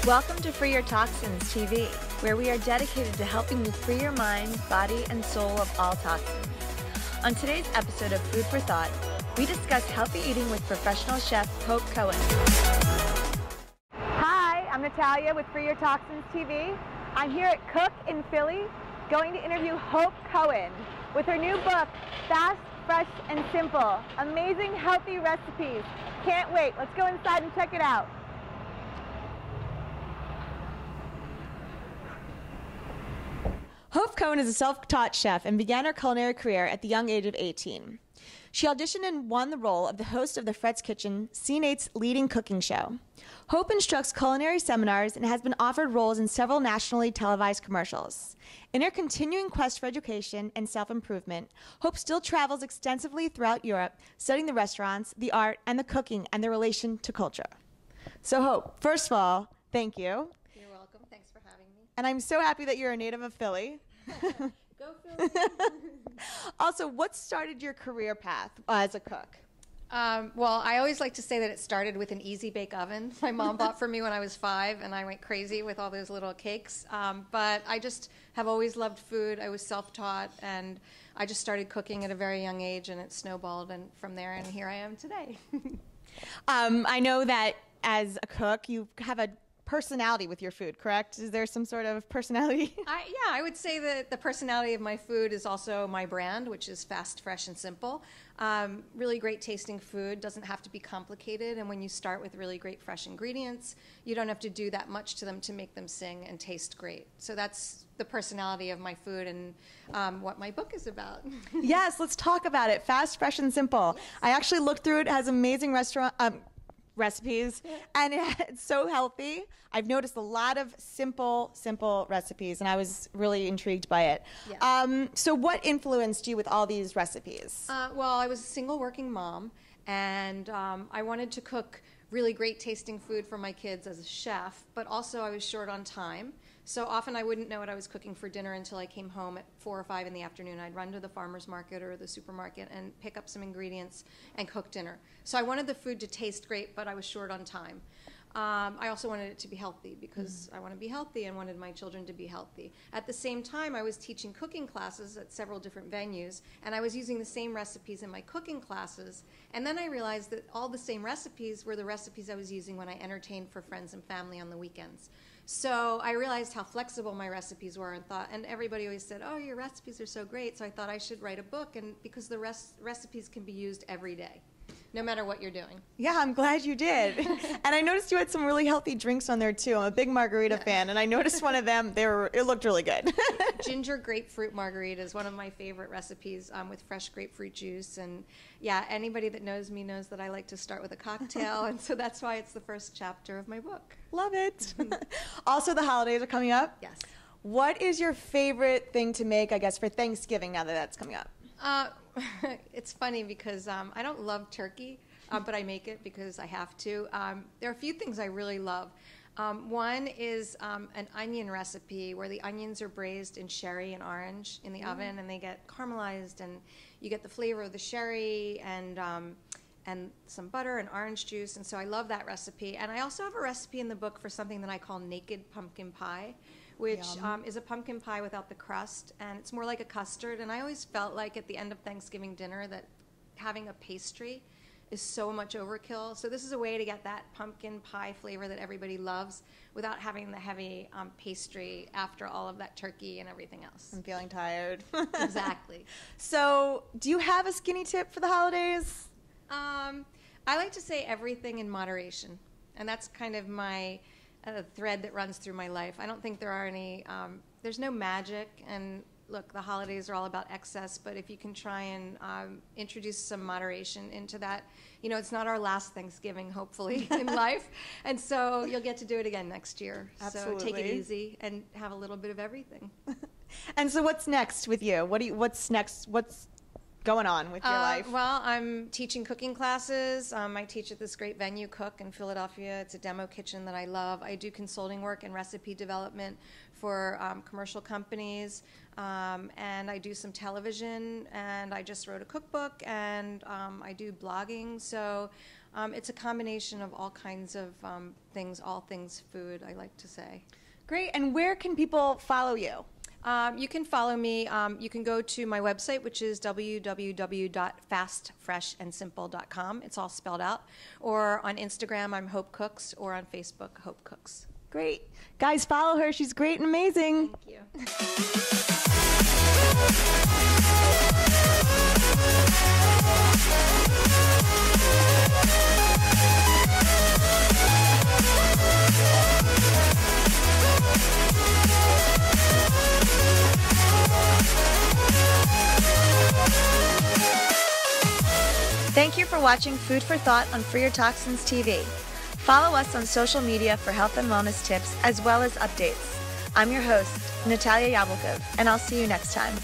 Welcome to Free Your Toxins TV, where we are dedicated to helping you free your mind, body, and soul of all toxins. On today's episode of Food for Thought, we discuss healthy eating with professional chef Hope Cohen. Hi, I'm Natalia with Free Your Toxins TV. I'm here at Cook in Philly, going to interview Hope Cohen with her new book, Fast, Fresh, and Simple, Amazing Healthy Recipes. Can't wait. Let's go inside and check it out. Hope Cohen is a self-taught chef and began her culinary career at the young age of 18. She auditioned and won the role of the host of the Fred's Kitchen, C8's leading cooking show. Hope instructs culinary seminars and has been offered roles in several nationally televised commercials. In her continuing quest for education and self-improvement, Hope still travels extensively throughout Europe, studying the restaurants, the art, and the cooking and their relation to culture. So Hope, first of all, thank you. You're welcome. Thanks for having me. And I'm so happy that you're a native of Philly. Go Philly. Also, what started your career path as a cook? Well, I always like to say that it started with an easy bake oven my mom bought for me when I was 5, and I went crazy with all those little cakes. But I just have always loved food. I was self-taught, and I just started cooking at a very young age, and it snowballed, and from there, and here I am today. I know that as a cook, you have a personality with your food, correct? Is there some sort of personality? Yeah, I would say that the personality of my food is also my brand, which is fast, fresh, and simple. Really great tasting food doesn't have to be complicated, and when you start with really great fresh ingredients, you don't have to do that much to them to make them sing and taste great. So that's the personality of my food and what my book is about. Yes, let's talk about it. Fast, fresh, and simple. Yes. I actually looked through it. It has amazing recipes, and it's so healthy. I've noticed a lot of simple recipes, and I was really intrigued by it. Yeah. So what influenced you with all these recipes? Well, I was a single working mom, and I wanted to cook really great tasting food for my kids as a chef, but also I was short on time. So often I wouldn't know what I was cooking for dinner until I came home at 4 or 5 in the afternoon. I'd run to the farmer's market or the supermarket and pick up some ingredients and cook dinner. So I wanted the food to taste great, but I was short on time. I also wanted it to be healthy because I want to be healthy and wanted my children to be healthy. At the same time, I was teaching cooking classes at several different venues, and I was using the same recipes in my cooking classes. And then I realized that all the same recipes were the recipes I was using when I entertained for friends and family on the weekends. So I realized how flexible my recipes were and everybody always said, oh, your recipes are so great. So I thought I should write a book, and because the recipes can be used every day, no matter what you're doing. Yeah, I'm glad you did. And I noticed you had some really healthy drinks on there too. I'm a big margarita fan, and I noticed one of them, it looked really good. Ginger grapefruit margarita is one of my favorite recipes with fresh grapefruit juice. And yeah, anybody that knows me knows that I like to start with a cocktail, and so that's why it's the first chapter of my book. Love it. Also, the holidays are coming up. Yes. What is your favorite thing to make, I guess, for Thanksgiving now that that's coming up? It's funny because I don't love turkey, but I make it because I have to. There are a few things I really love. One is an onion recipe where the onions are braised in sherry and orange in the oven, and they get caramelized, and you get the flavor of the sherry and some butter and orange juice, and so I love that recipe. And I also have a recipe in the book for something that I call naked pumpkin pie, which is a pumpkin pie without the crust, and it's more like a custard. And I always felt like at the end of Thanksgiving dinner that having a pastry is so much overkill. So this is a way to get that pumpkin pie flavor that everybody loves without having the heavy pastry after all of that turkey and everything else. I'm feeling tired. Exactly. So do you have a skinny tip for the holidays? I like to say everything in moderation, and that's kind of my thread that runs through my life. I don't think there are any, there's no magic, and look, the holidays are all about excess, but if you can try and introduce some moderation into that, you know, it's not our last Thanksgiving, hopefully, in life, and so you'll get to do it again next year. Absolutely. So take it easy and have a little bit of everything. And so what's next with you? What's next? What's going on with your life? Well, I'm teaching cooking classes. I teach at this great venue, Cook, in Philadelphia. It's a demo kitchen that I love. I do consulting work and recipe development for commercial companies, and I do some television, and I just wrote a cookbook, and I do blogging. So It's a combination of all kinds of things, all things food, I like to say. Great. And where can people follow you? You can follow me. You can go to my website, which is www.fastfreshandsimple.com. It's all spelled out. Or on Instagram, I'm Hope Cooks, or on Facebook, Hope Cooks. Great. Guys, follow her. She's great and amazing. Thank you. Thank you for watching Food for Thought on Your Toxins TV. Follow us on social media for health and wellness tips as well as updates. I'm your host, Natalia Yablokov, and I'll see you next time.